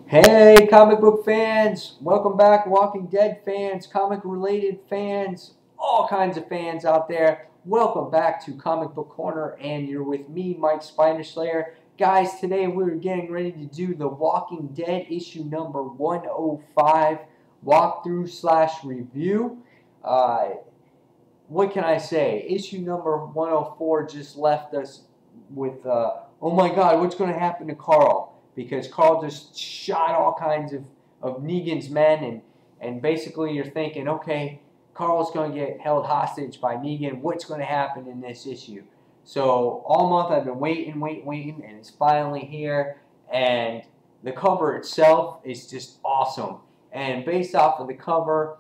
Hey, comic book fans! Welcome back, Walking Dead fans, comic-related fans, all kinds of fans out there. Welcome back to Comic Book Corner, and you're with me, Mike Spider Slayer. Guys, today we're getting ready to do the Walking Dead issue number 105 walkthrough slash review. What can I say? Issue number 104 just left us with, oh my God, what's going to happen to Carl? Because Carl just shot all kinds of Negan's men, and basically you're thinking, okay, Carl's going to get held hostage by Negan. What's going to happen in this issue? So all month I've been waiting, and it's finally here. And the cover itself is just awesome. And based off of the cover,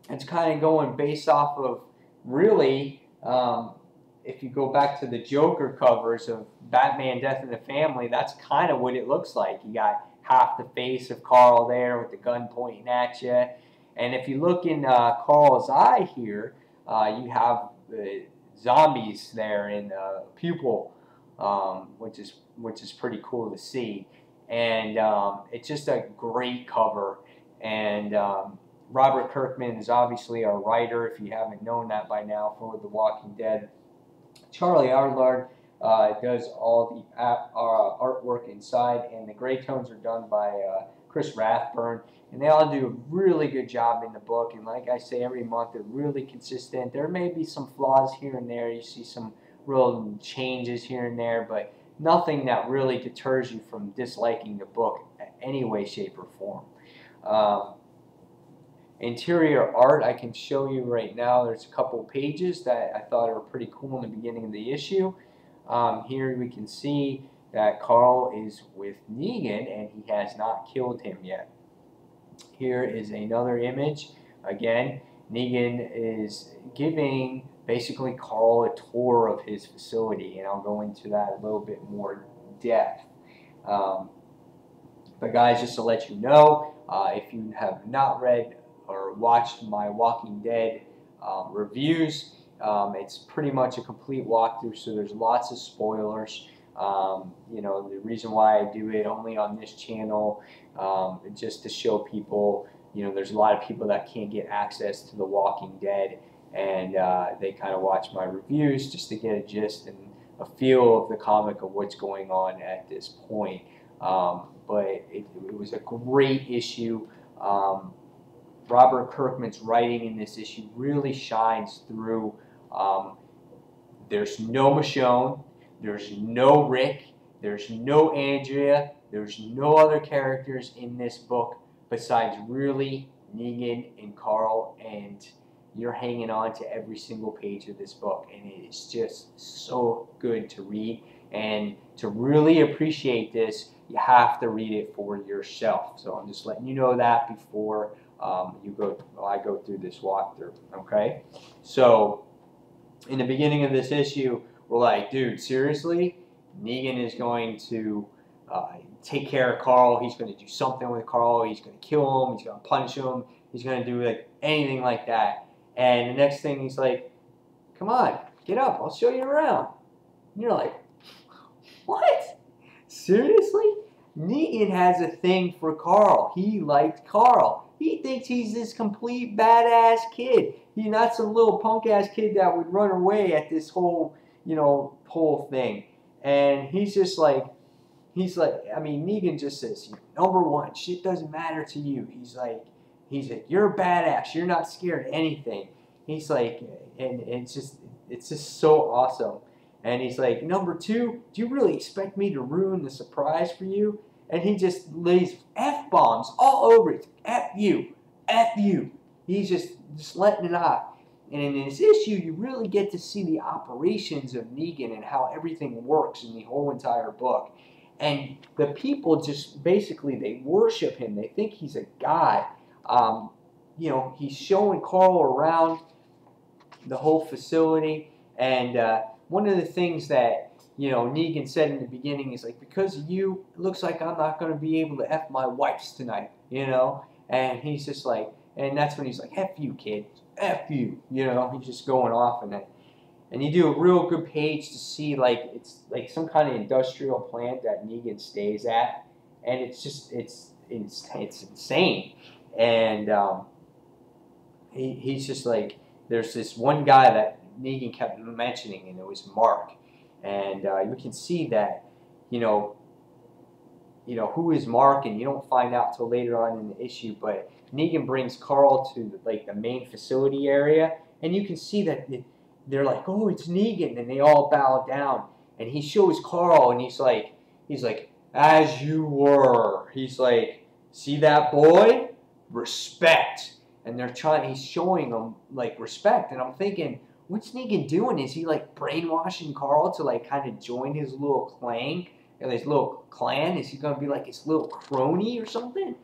it's kind of going based off of really, if you go back to the Joker covers of Batman Death in the Family, that's kind of what it looks like. You got half the face of Carl there with the gun pointing at you. And if you look in Carl's eye here, you have the zombies there in the pupil, which is pretty cool to see. And it's just a great cover. And Robert Kirkman is obviously our writer, if you haven't known that by now, for The Walking Dead. Charlie Arlard does all the artwork inside, and the gray tones are done by Chris Rathburn, and they all do a really good job in the book. And like I say, every month they're really consistent. There may be some flaws here and there. You see some real changes here and there, but nothing that really deters you from disliking the book in any way, shape, or form. Interior art I can show you right now. There's a couple pages that I thought were pretty cool in the beginning of the issue. Here we can see that Carl is with Negan and he has not killed him yet. Here is another image. Again, Negan is giving basically Carl a tour of his facility, and I'll go into that a little bit more depth. But guys, just to let you know, if you have not read or watched my Walking Dead reviews, it's pretty much a complete walkthrough, so there's lots of spoilers. You know, the reason why I do it only on this channel, just to show people, you know, there's a lot of people that can't get access to The Walking Dead, and they kind of watch my reviews just to get a gist and a feel of the comic of what's going on at this point. But it was a great issue. Robert Kirkman's writing in this issue really shines through. There's no Michone, there's no Rick, there's no Andrea, there's no other characters in this book besides really Negan and Carl, and you're hanging on to every single page of this book, and it is just so good to read. And to really appreciate this, you have to read it for yourself. So I'm just letting you know that before I go through this walkthrough. Okay, so in the beginning of this issue, we're like, dude, seriously, Negan is going to take care of Carl. He's going to do something with Carl. He's going to kill him. He's going to punish him. He's going to do like anything like that. And the next thing, he's like, come on, get up. I'll show you around. And you're like, what? Seriously? Negan has a thing for Carl. He likes Carl. He thinks he's this complete badass kid. He's not some little punk ass kid that would run away at this whole, you know, whole thing. And he's just like, I mean, Negan just says, number one, shit doesn't matter to you. He's like, you're a badass. You're not scared of anything. He's like, and it's just so awesome. And he's like, number two, do you really expect me to ruin the surprise for you? And he just lays F-bombs all over it. F you. F you. He's just letting it off. And in this issue, you really get to see the operations of Negan and how everything works in the whole entire book. And the people just basically, they worship him. They think he's a god. You know, he's showing Carl around the whole facility. And one of the things that, you know, Negan said in the beginning is like, because of you, it looks like I'm not going to be able to F my wives tonight, you know? And he's just like, and that's when he's like, F you, kid. F you. You know, he's just going off on it. And you do a real good page to see, like, it's like some kind of industrial plant that Negan stays at. And it's just, it's it's insane. And he's just like, there's this one guy that Negan kept mentioning, and it was Mark. And you can see that, you know, who is Mark, and you don't find out till later on in the issue. But Negan brings Carl to like the main facility area, and you can see that they're like, oh, it's Negan, and they all bow down. And he shows Carl, and he's like, as you were. He's like, see that boy? Respect. And he's showing them like respect. And I'm thinking, what's Negan doing? Is he like brainwashing Carl to like kind of join his little clan? His little clan? Is he gonna be like his little crony or something?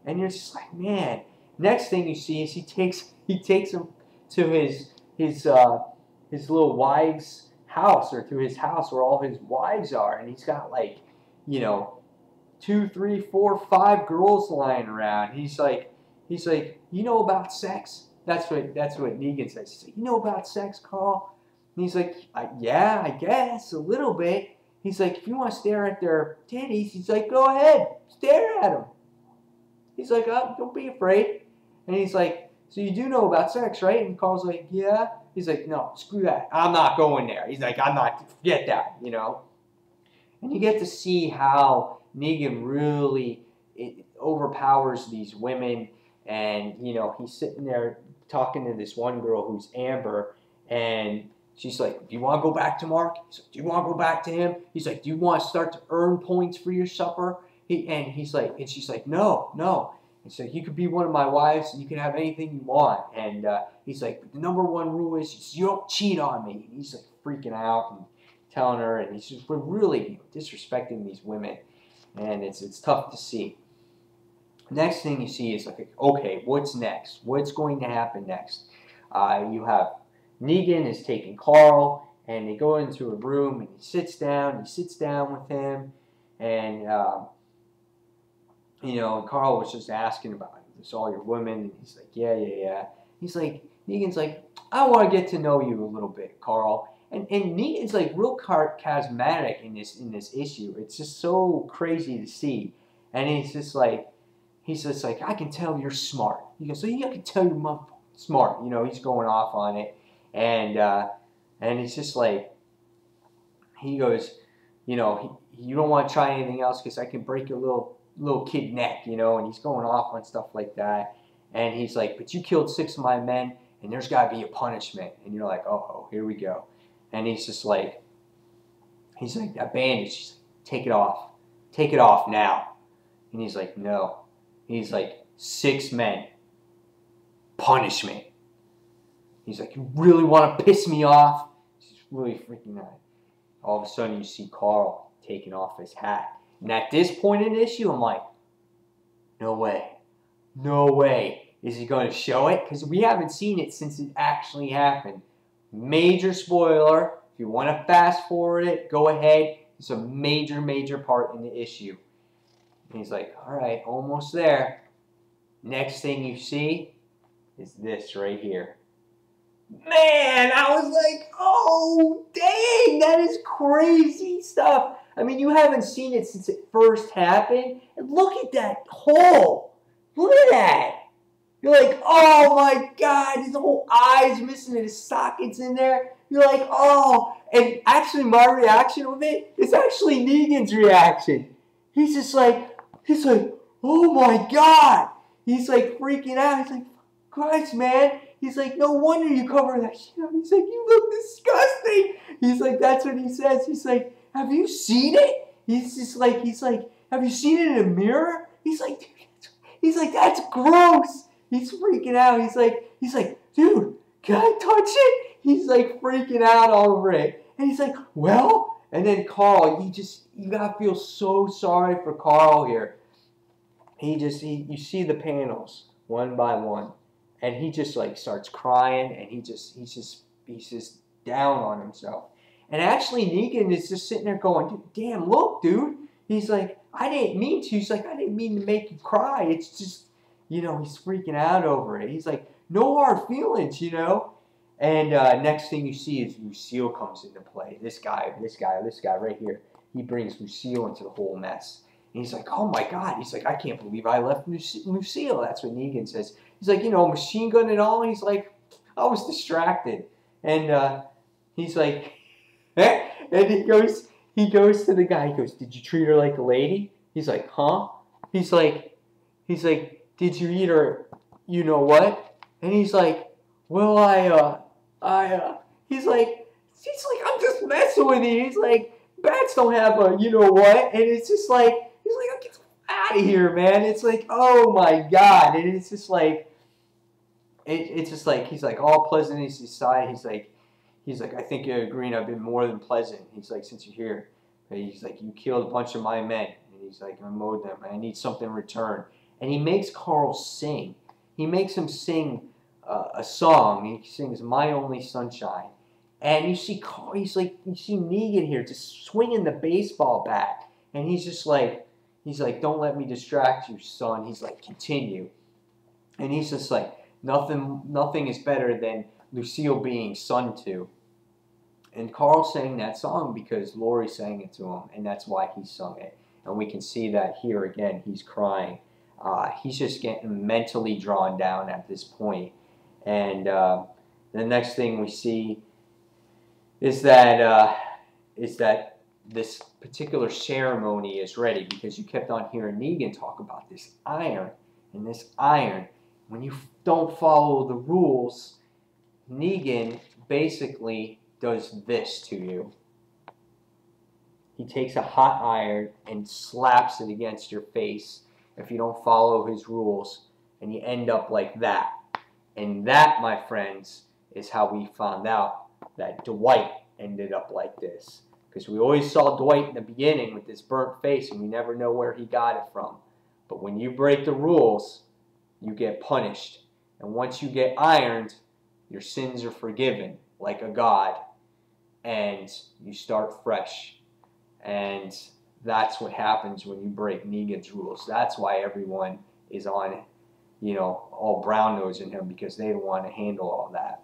And you're just like, man. Next thing you see is he takes him to his little wives' house, or to his house where all his wives are, and he's got like, 2, 3, 4, 5 girls lying around. He's like, you know about sex? That's what Negan says. He's like, you know about sex, Carl? And he's like, yeah, I guess a little bit. He's like, if you want to stare at their titties, he's like, go ahead, stare at them. He's like, oh, don't be afraid. And he's like, so you do know about sex, right? And Carl's like, yeah. He's like, no, screw that. I'm not going there. He's like, forget that, And you get to see how Negan really overpowers these women. And, he's sitting there talking to this one girl who's Amber. And she's like, do you want to go back to Mark? He's like, do you want to go back to him? He's like, do you want to start to earn points for your supper? And she's like, no. And so you could be one of my wives, and you can have anything you want. And he's like, but the #1 rule is you don't cheat on me. And he's like freaking out and telling her, and he's just really disrespecting these women. And it's tough to see. Next thing you see is like, okay, what's next? What's going to happen next? You have Negan is taking Carl, and they go into a room, and he sits down with him, and Carl was just asking about this, all your women, and he's like, yeah. He's like, Negan's like, I want to get to know you a little bit, Carl. And Negan's like real charismatic in this issue. It's just so crazy to see. And he's just like, I can tell you're smart. He goes, so I can tell you're smart. He's going off on it. And he's just like, he goes, you don't want to try anything else because I can break your little kid neck, and he's going off on stuff like that. And he's like, but you killed 6 of my men, and there's got to be a punishment. And you're like, oh, here we go. And he's like, that bandage, he's like, take it off now. And he's like, no. He's like, 6 men, punishment. He's like, you really want to piss me off? He's really freaking out. All of a sudden, you see Carl taking off his hat. And at this point in the issue, I'm like, no way is he going to show it? Because we haven't seen it since it actually happened. Major spoiler. If you want to fast forward it, go ahead. It's a major part in the issue. And he's like, all right, almost there. Next thing you see is this right here. Man, I was like, oh, dang, that is crazy stuff. I mean, you haven't seen it since it first happened. And look at that hole. Look at that. You're like, oh my God, his whole eye's missing and his socket's in there. You're like, oh. And actually, my reaction with it is actually Negan's reaction. He's like, oh my God. He's like freaking out. He's like, Christ, man. He's like, no wonder you cover that shit up. He's like, you look disgusting. He's like, that's what he says. He's like, have you seen it? He's like, have you seen it in a mirror? He's like, that's gross. He's freaking out. He's like, dude, can I touch it? He's like freaking out over it. And he's like, well, and then Carl, you gotta feel so sorry for Carl here. You see the panels one by one. And he just like starts crying, and he's just down on himself. And actually, Negan is just sitting there going, damn, look, dude. He's like, I didn't mean to. He's like, I didn't mean to make you cry. It's just, he's freaking out over it. He's like, no hard feelings, And next thing you see is Lucille comes into play. This guy right here. He brings Lucille into the whole mess. And he's like, oh my God. He's like, I can't believe I left Lucille. That's what Negan says. He's like, you know, machine gun and all. He's like, I was distracted. And he's like, and he goes to the guy. He goes, did you treat her like a lady? He's like, huh? He's like, did you eat her, you know what? And he's like, well, he's like, I'm just messing with you. He's like, bats don't have a, you know what? And it's just like, he's like, get out of here, man. It's like, oh my God. And it's just like, it's just like, he's like, all pleasantness aside, he's like, I think you're agreeing I've been more than pleasant. He's like, since you're here. He's like, you killed a bunch of my men. And he's like, I mowed them. I need something in return. And he makes Carl sing. He makes him sing a song. He sings My Only Sunshine. And you see Carl, you see Negan here just swinging the baseball bat. And he's just like, don't let me distract you, son. He's like, continue. And he's just like, nothing is better than Lucille being sung to. And Carl sang that song because Lori sang it to him, and that's why he sung it. And we can see that here again. He's crying. He's just getting mentally drawn down at this point. And the next thing we see is that this particular ceremony is ready, because you kept on hearing Negan talk about this iron. And this iron, when you don't follow the rules, Negan basically does this to you. He takes a hot iron and slaps it against your face if you don't follow his rules, and you end up like that. And that, my friends, is how we found out that Dwight ended up like this. Because we always saw Dwight in the beginning with this burnt face, and we never know where he got it from. But when you break the rules, you get punished. And once you get ironed, your sins are forgiven like a god. And you start fresh. And that's what happens when you break Negan's rules. That's why everyone is on, you know, all brown-nosing him, because they don't want to handle all that.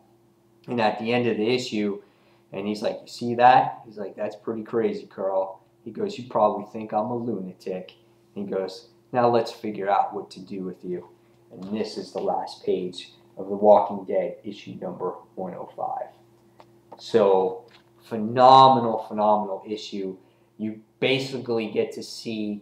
And at the end of the issue, and he's like, you see that? He's like, that's pretty crazy, Carl. He goes, you probably think I'm a lunatic. He goes, now let's figure out what to do with you. And this is the last page of The Walking Dead, issue number 105. So, phenomenal issue. You basically get to see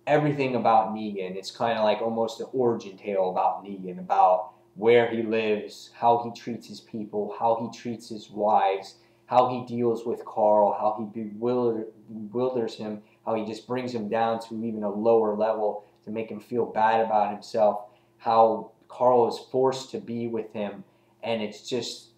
everything about Negan. It's kind of like almost an origin tale about Negan, about where he lives, how he treats his people, how he treats his wives, how he deals with Carl, how he bewilders him, how he just brings him down to even a lower level to make him feel bad about himself, how Carl is forced to be with him. And it's just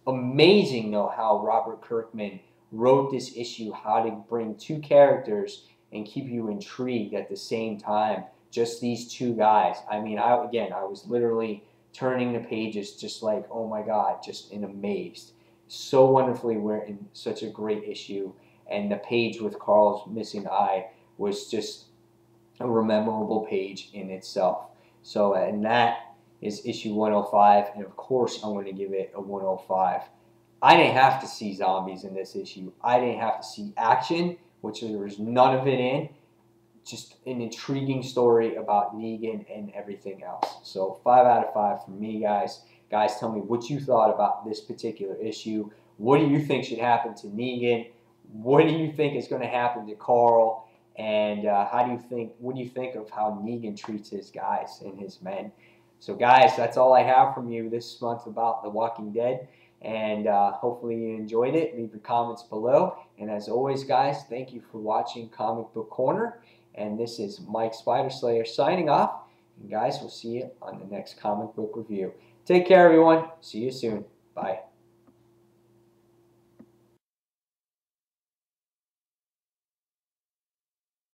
amazing, though, how Robert Kirkman wrote this issue, how to bring two characters and keep you intrigued at the same time. Just these two guys. I mean, I was literally turning the pages just like, oh my God, just in amazed. So wonderfully written, such a great issue. And the page with Carl's missing eye was just a memorable page in itself. So, and that is issue 105, and of course I'm going to give it a 105. I didn't have to see zombies in this issue. I didn't have to see action, which there was none of it in. Just an intriguing story about Negan and everything else. So 5 out of 5 for me, guys. Guys, tell me what you thought about this particular issue. What do you think should happen to Negan? What do you think is going to happen to Carl? And what do you think of how Negan treats his guys and his men? So guys, that's all I have from you this month about The Walking Dead. And hopefully you enjoyed it. Leave your comments below. And as always, guys, thank you for watching Comic Book Corner. And this is Mike Spider Slayer signing off. And guys, we'll see you on the next comic book review. Take care, everyone. See you soon.